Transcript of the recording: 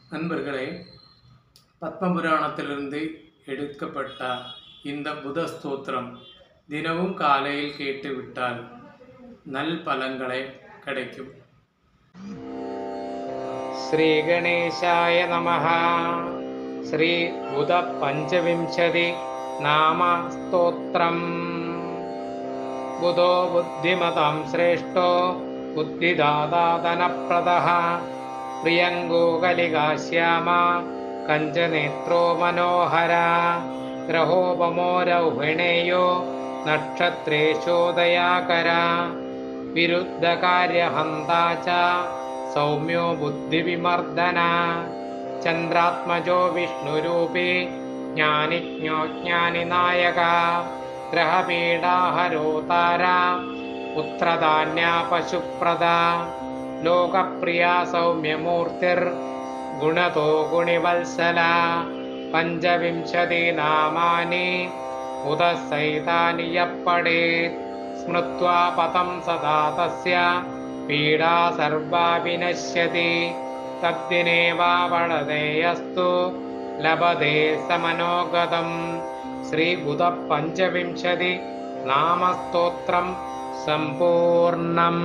நண்பர்களே, பத்மபுராணத்திலிருந்து எடுக்கப்பட்ட இந்த புத ஸ்தோத்திரம் தினமும் காலையில் கேட்டுவிட்டால் நல் பலன்களே கிடைக்கும். श्री गणेशाय नमः. श्री बुध पंचविंशति नाम स्तोत्रम्. बुधो बुद्धिमतां श्रेष्ठो बुद्धिदाता धनप्रदः प्रियङ्गो कलिकाश्यामा कञ्चनेत्रो मनोहरा ग्रहोपमो रौहिणेयो नक्षत्रेशोदयाकरा विरुद्धकार्यहन्ता च सौम्यो बुद्धिविमर्दना चन्द्रात्मजो विष्णुरूपी ज्ञानिज्ञो ज्ञानिनायका ग्रहपीडाहरो तारा पुत्रधान्या पशुप्रदा लोकप्रिया सौम्यमूर्तिर्गुणतो गुणिवत्सला पञ्चविंशति नामानि उदसहितानि यः पठेत् स्मृत्वा पदं सदा तस्य पीडा सर्वा विनश्यति तद्दिने वा पठतेयस्तु लभते समनोगतं. श्रीबुध पंचविंशति नामस्तोत्रं सम्पूर्णम्.